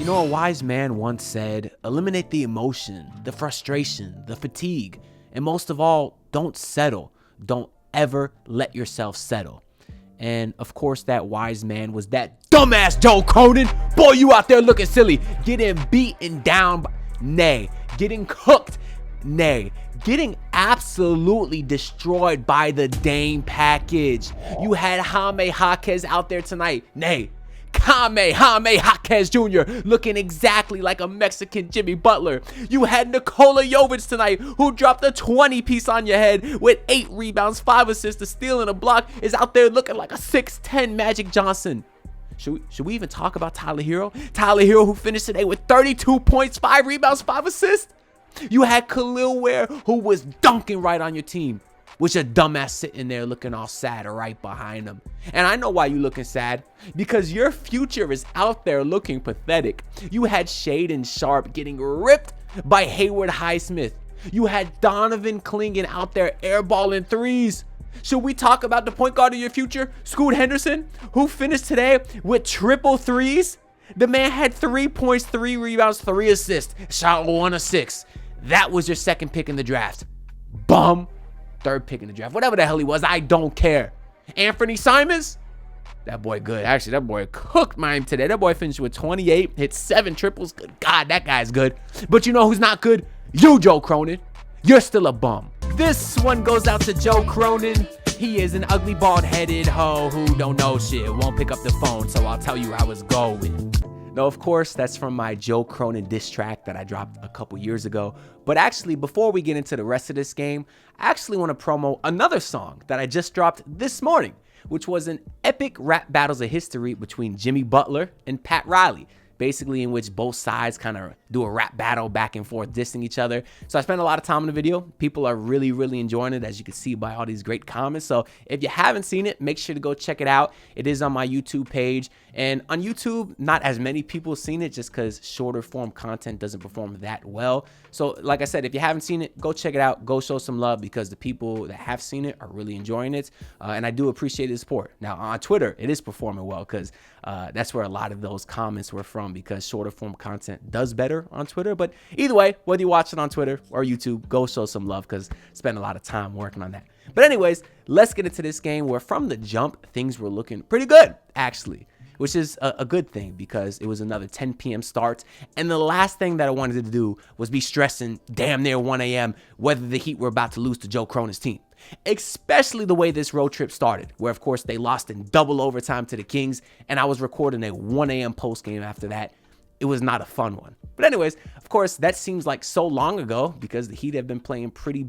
You know, a wise man once said, eliminate the emotion, the frustration, the fatigue, and most of all, don't settle. Don't ever let yourself settle. And of course, that wise man was that dumbass Joe Cronin. Boy, you out there looking silly. Getting beaten down, nay. Getting cooked, nay. Getting absolutely destroyed by the Dame package. You had Jaime Jaquez out there tonight, nay. Jaime Jaquez Jr. looking exactly like a Mexican Jimmy Butler. You had Nikola Jovic tonight, who dropped a 20-piece on your head with 8 rebounds, 5 assists, a steal, and a block, is out there looking like a 6'10 Magic Johnson. Should we even talk about Tyler Herro? Tyler Herro, who finished today with 32 points, 5 rebounds, 5 assists. You had Khalil Ware, who was dunking right on your team, with your dumbass sitting there looking all sad right behind him. And I know why you looking sad, because your future is out there looking pathetic. You had Shaedon Sharpe getting ripped by Haywood Highsmith. You had Donovan Clingan out there airballing threes. Should we talk about the point guard of your future, Scoot Henderson, who finished today with triple threes? The man had 3 points, 3 rebounds, 3 assists, shot 1 of 6. That was your second pick in the draft. Bum. Third pick in the draft, whatever the hell he was, I don't care. Anthony Simons, that boy good. Actually, that boy cooked mine today. That boy finished with 28, hit 7 triples. Good God, that guy's good. But you know who's not good? You, Joe Cronin. You're still a bum. This one goes out to Joe Cronin. He is an ugly, bald-headed hoe who don't know shit, won't pick up the phone, so I'll tell you how it's going. No, of course, that's from my Joe Cronin diss track that I dropped a couple years ago. But actually, before we get into the rest of this game, I actually want to promo another song that I just dropped this morning, which was an epic rap battles of history between Jimmy Butler and Pat Riley, basically in which both sides kind of do a rap battle back and forth, dissing each other. So I spent a lot of time in the video. People are really, really enjoying it, as you can see by all these great comments. So if you haven't seen it, make sure to go check it out. It is on my YouTube page. And on YouTube, not as many people have seen it just because shorter form content doesn't perform that well. So like I said, if you haven't seen it, go check it out. Go show some love, because the people that have seen it are really enjoying it. And I do appreciate the support. Now on Twitter, it is performing well, because that's where a lot of those comments were from, because shorter form content does better on Twitter. But either way, whether you watch it on Twitter or YouTube, go show some love, because I spend a lot of time working on that. But anyways, let's get into this game where from the jump, things were looking pretty good, actually, which is a good thing, because it was another 10 p.m. start. And the last thing that I wanted to do was be stressing damn near 1 a.m. whether the Heat were about to lose to Joe Cronin's team. Especially the way this road trip started, where of course they lost in double overtime to the Kings, and I was recording a 1 a.m. post game after that. It was not a fun one. But anyways, of course, that seems like so long ago, because the Heat have been playing pretty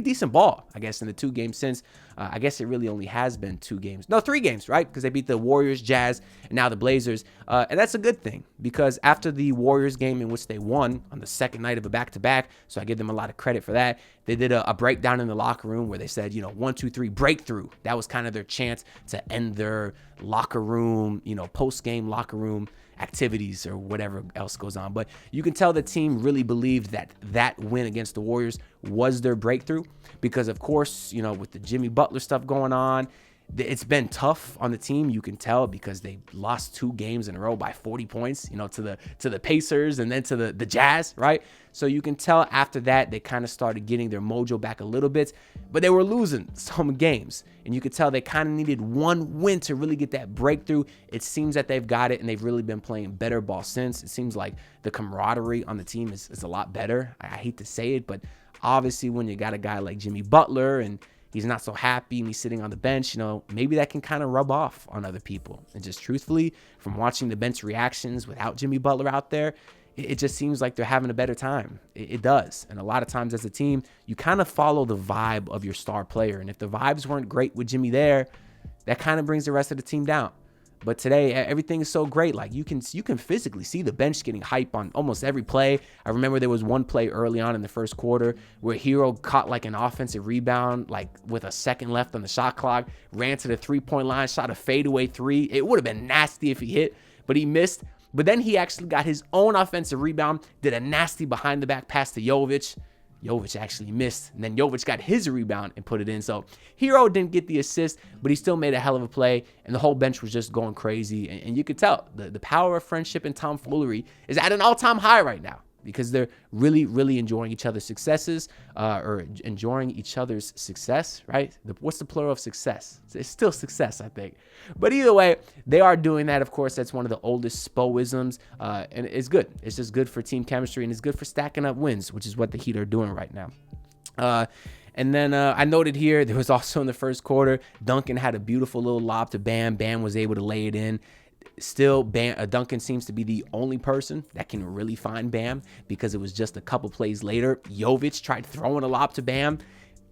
decent ball, I guess, in the 2 games since. I guess it really only has been 2 games. No, 3 games, right? Because they beat the Warriors, Jazz, and now the Blazers. And that's a good thing, because after the Warriors game, in which they won on the second night of a back-to-back, so I give them a lot of credit for that, they did a breakdown in the locker room where they said, 1, 2, 3, breakthrough. That was kind of their chance to end their locker room, post-game locker room activities or whatever else goes on. But you can tell the team really believed that win against the Warriors was their breakthrough, because of course, with the Jimmy Butler stuff going on, it's been tough on the team. You can tell, because they lost 2 games in a row by 40 points, to the Pacers and then to the Jazz, right? So you can tell after that, they kind of started getting their mojo back a little bit, but they were losing some games. And you could tell they kind of needed 1 win to really get that breakthrough. It seems that they've got it, and they've really been playing better ball since. It seems like the camaraderie on the team is a lot better. I hate to say it, but obviously when you got a guy like Jimmy Butler and he's not so happy and he's sitting on the bench, maybe that can kind of rub off on other people. And just truthfully, from watching the bench reactions without Jimmy Butler out there, it just seems like they're having a better time. It does. And a lot of times as a team, you kind of follow the vibe of your star player. And if the vibes weren't great with Jimmy there, that kind of brings the rest of the team down. But today, everything is so great. Like you can physically see the bench getting hype on almost every play. I remember there was one play early on in the first quarter where Herro caught like an offensive rebound, like with a second left on the shot clock, ran to the 3-point line, shot a fadeaway 3. It would have been nasty if he hit, but he missed. But then he actually got his own offensive rebound, did a nasty behind the back pass to Jovic. Jovic actually missed, and then Jovic got his rebound and put it in. So Herro didn't get the assist, but he still made a hell of a play, and the whole bench was just going crazy. And you could tell the power of friendship and tomfoolery is at an all-time high right now, because they're really, really enjoying each other's successes, or enjoying each other's success, right? What's the plural of success? It's still success, I think. But either way, they are doing that. Of course, that's one of the oldest Spoisms, and it's good. It's just good for team chemistry, and it's good for stacking up wins, which is what the Heat are doing right now. And then I noted here, there was also in the first quarter, Duncan had a beautiful little lob to Bam. Bam was able to lay it in. Still, Duncan seems to be the only person that can really find Bam, because it was just a couple plays later. Jovic tried throwing a lob to Bam.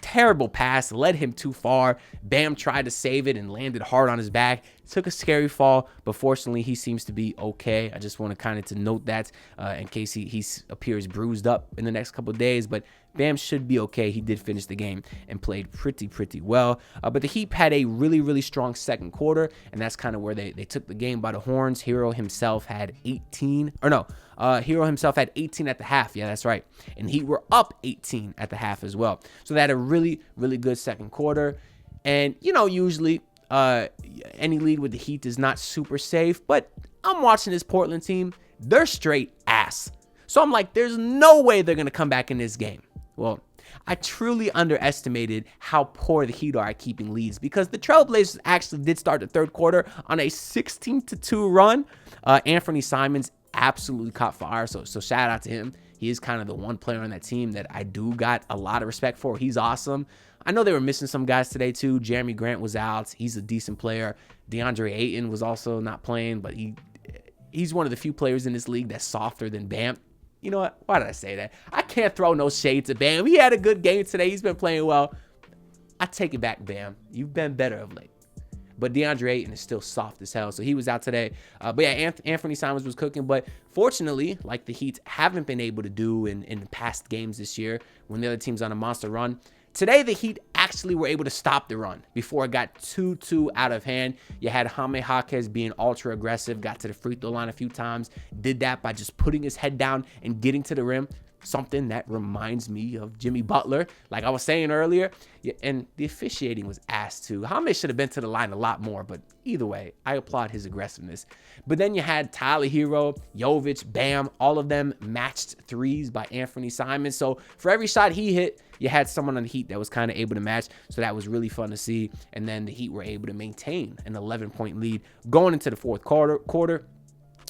Terrible pass, led him too far. Bam tried to save it and landed hard on his back. Took a scary fall, but fortunately he seems to be okay. I just want to kind of to note that in case he appears bruised up in the next couple of days, but Bam should be okay. He did finish the game and played pretty well. But the Heat had a really strong second quarter, and that's kind of where they took the game by the horns. Herro himself had 18 at the half. Yeah, that's right. And the Heat were up 18 at the half as well. So they had a really good second quarter. And, usually any lead with the Heat is not super safe, but I'm watching this Portland team. They're straight ass. So I'm like, there's no way they're going to come back in this game. Well, I truly underestimated how poor the Heat are at keeping leads, because the Trailblazers actually did start the third quarter on a 16-2 run. Anthony Simons absolutely caught fire, so shout out to him. He is kind of the one player on that team that I do got a lot of respect for. He's awesome. I know they were missing some guys today too. Jeremy Grant was out. He's a decent player. DeAndre Ayton was also not playing, but he's one of the few players in this league that's softer than Bam. You know what? Why did I say that? I can't throw no shade to Bam. He had a good game today. He's been playing well. I take it back, Bam. You've been better of late. But DeAndre Ayton is still soft as hell, so he was out today. But yeah, Anthony Simons was cooking. But fortunately, like the Heat haven't been able to do in past games this year when the other team's on a monster run, today the Heat actually were able to stop the run before it got too out of hand. You had Jaime Jaquez being ultra aggressive, got to the free throw line a few times, did that by just putting his head down and getting to the rim. Something that reminds me of Jimmy Butler, like I was saying earlier. Yeah, and the officiating was ass too. Jaime should have been to the line a lot more, but either way, I applaud his aggressiveness. But then you had Tyler Herro, Jovic, Bam, all of them matched threes by Anthony Simons. So for every shot he hit, you had someone on the Heat that was kind of able to match. So that was really fun to see. And then the Heat were able to maintain an 11-point lead going into the fourth quarter.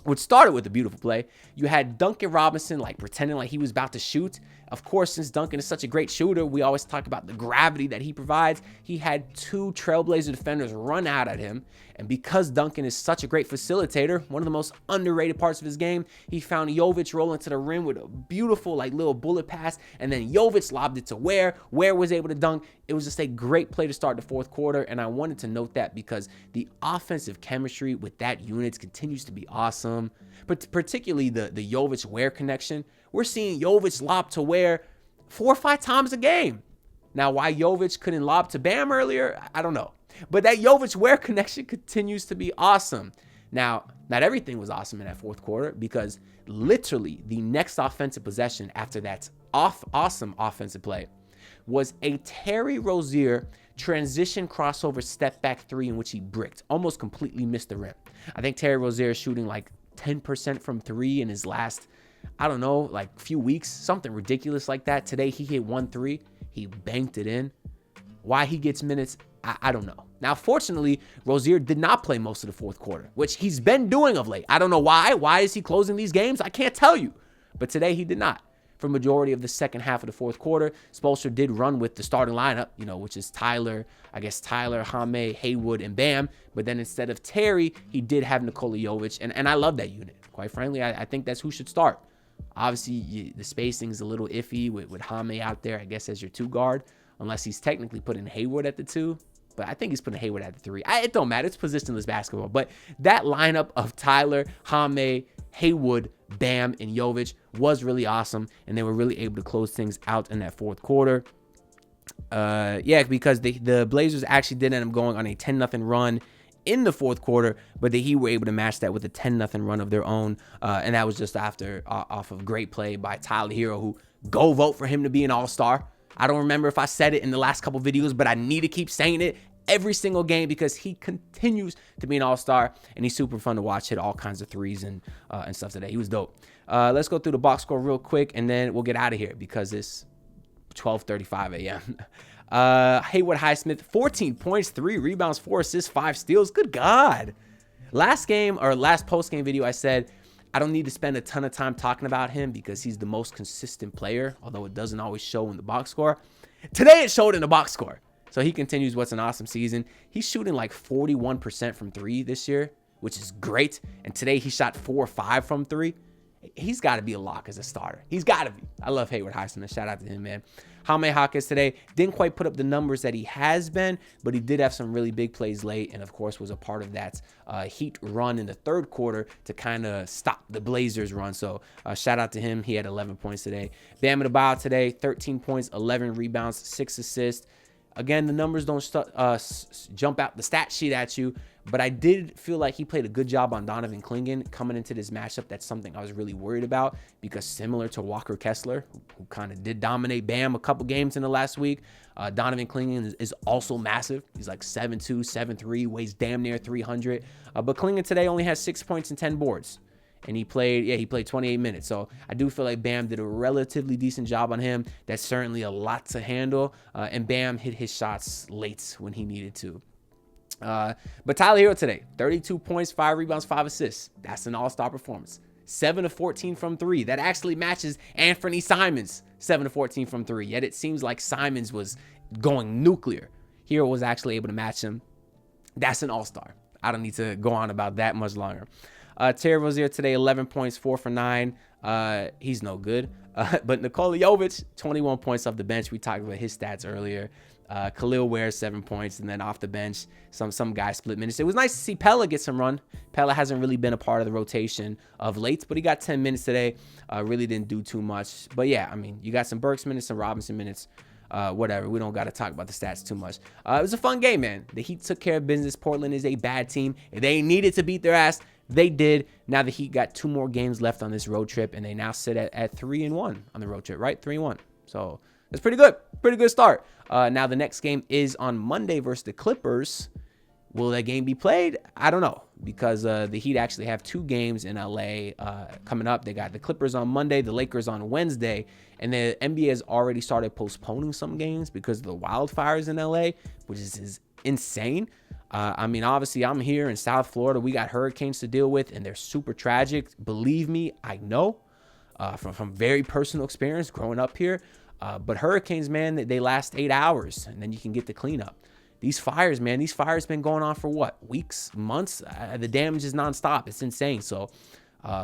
Which started with a beautiful play. You had Duncan Robinson like pretending like he was about to shoot. Of course, since Duncan is such a great shooter, we always talk about the gravity that he provides. He had two Trailblazer defenders run out at him. And because Duncan is such a great facilitator, one of the most underrated parts of his game, he found Jovic rolling to the rim with a beautiful like little bullet pass. And then Jovic lobbed it to Ware. Ware was able to dunk. It was just a great play to start the fourth quarter. And I wanted to note that because the offensive chemistry with that unit continues to be awesome. But particularly the Jovic-Ware connection. We're seeing Jovic lob to Ware 4 or 5 times a game. Now, why Jovic couldn't lob to Bam earlier, I don't know. But that Jovic-Ware connection continues to be awesome. Now, not everything was awesome in that fourth quarter, because literally the next offensive possession after that awesome offensive play was a Terry Rozier transition crossover step back three in which he bricked, almost completely missed the rim. I think Terry Rozier is shooting like 10% from three in his last, I don't know, like few weeks, something ridiculous like that. Today he hit 1-3, he banked it in. Why he gets minutes, I don't know. Now, fortunately, Rozier did not play most of the fourth quarter, which he's been doing of late. I don't know why. Why is he closing these games? I can't tell you. But today he did not. For majority of the second half of the fourth quarter, Spoelstra did run with the starting lineup, which is Tyler, Jaime, Haywood, and Bam. But then instead of Terry, he did have Nikola Jovic, and I love that unit. Quite frankly, I think that's who should start. Obviously, the spacing is a little iffy with Jaime out there, I guess, as your 2 guard, unless he's technically putting Haywood at the 2. But I think he's putting Haywood at the 3. It don't matter. It's positionless basketball. But that lineup of Tyler, Jaime, Haywood, Bam, and Jovic was really awesome, and they were really able to close things out in that fourth quarter. Because the Blazers actually did end up going on a 10-0 run in the fourth quarter, but the Heat were able to match that with a 10-0 run of their own, and that was just off of great play by Tyler Herro, who Go vote for him to be an all-star. I don't remember if I said it in the last couple videos, but I need to keep saying it every single game because he continues to be an all-star, and he's super fun to watch, hit all kinds of threes and stuff today. He was dope. Let's go through the box score real quick, and then we'll get out of here because it's 12:35 a.m. Haywood Highsmith, 14 points, 3 rebounds, 4 assists, 5 steals. Good God. Last post-game video, I said I don't need to spend a ton of time talking about him because he's the most consistent player, although it doesn't always show in the box score. Today, it showed in the box score. So he continues what's an awesome season. He's shooting like 41% from 3 this year, which is great. And today, he shot 4 or 5 from 3. He's got to be a lock as a starter. He's got to be. I love Haywood Highsmith. Shout out to him, man. Jaime Hawkins today didn't quite put up the numbers that he has been, but he did have some really big plays late, and of course was a part of that Heat run in the third quarter to kind of stop the Blazers run. So shout out to him. He had 11 points today. Bam Adebayo today, 13 points, 11 rebounds, 6 assists. Again, the numbers don't jump out the stat sheet at you, but I did feel like he played a good job on Donovan Clingan coming into this matchup. That's something I was really worried about because similar to Walker Kessler, who kind of did dominate Bam a couple games in the last week, Donovan Clingan is also massive. He's like 7'2", 7'3", weighs damn near 300. But Clingan today only has 6 points and 10 boards. And he played 28 minutes. So I do feel like Bam did a relatively decent job on him. That's certainly a lot to handle. And Bam hit his shots late when he needed to. But Tyler Herro today, 32 points, 5 rebounds, 5 assists. That's an all-star performance. 7 of 14 from 3. That actually matches Anthony Simons' 7 of 14 from 3. Yet it seems like Simons was going nuclear. Herro was actually able to match him. That's an all-star. I don't need to go on about that much longer. Terry Rozier today, 11 points, 4 for 9. He's no good. But Nikola Jovic, 21 points off the bench. We talked about his stats earlier. Khalil Ware, 7 points. And then off the bench, some guy split minutes. It was nice to see Pella get some run. Pella hasn't really been a part of the rotation of late, but he got 10 minutes today. Really didn't do too much. But yeah, I mean, you got some Burks minutes, some Robinson minutes. Whatever. We don't got to talk about the stats too much. It was a fun game, man. The Heat took care of business. Portland is a bad team. If they needed to beat their ass, they did. Now the Heat got 2 more games left on this road trip, and they now sit at 3-1 on the road trip, right? 3-1. So it's pretty good. Pretty good start. Now the next game is on Monday versus the Clippers. Will that game be played? I don't know, because the Heat actually have 2 games in LA coming up. They got the Clippers on Monday, the Lakers on Wednesday, and the NBA has already started postponing some games because of the wildfires in LA, which is insane. I mean, obviously, I'm here in South Florida. We got hurricanes to deal with, and they're super tragic. Believe me, I know from very personal experience growing up here. But hurricanes, man, they last 8 hours, and then you can get the cleanup. These fires, man, been going on for what? Weeks, months? The damage is nonstop. It's insane. So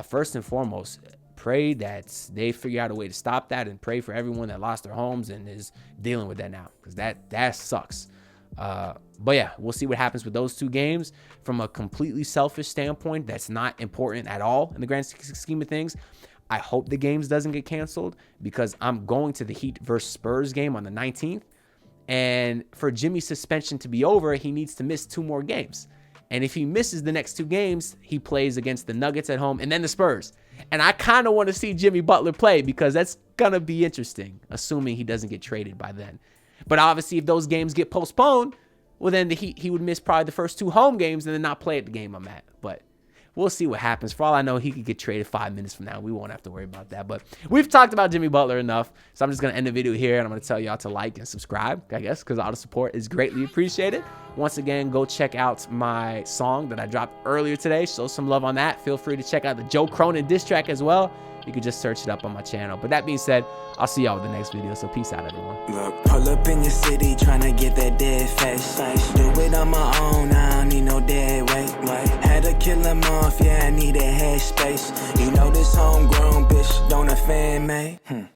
first and foremost, pray that they figure out a way to stop that, and pray for everyone that lost their homes and is dealing with that now, because that sucks. But yeah, we'll see what happens with those 2 games. From a completely selfish standpoint, that's not important at all in the grand scheme of things. I hope the games doesn't get canceled, because I'm going to the Heat versus Spurs game on the 19th. And for Jimmy's suspension to be over, he needs to miss 2 more games. And if he misses the next 2 games, he plays against the Nuggets at home and then the Spurs. And I kind of want to see Jimmy Butler play, because that's going to be interesting, assuming he doesn't get traded by then. But obviously, if those games get postponed, well, then he would miss probably the first 2 home games and then not play at the game I'm at. But we'll see what happens. For all I know, he could get traded 5 minutes from now. We won't have to worry about that. But we've talked about Jimmy Butler enough, so I'm just going to end the video here, and I'm going to tell y'all to like and subscribe, I guess, because all the support is greatly appreciated. Once again, go check out my song that I dropped earlier today. Show some love on that. Feel free to check out the Joe Cronin diss track as well. You can just search it up on my channel. But that being said, I'll see y'all with the next video. So peace out, everyone. Look, pull up in your city, tryna get that dead face. Do it on my own, I don't need no dead weight. Had to kill him off, yeah, I need a head space. You know this homegrown bitch don't offend me.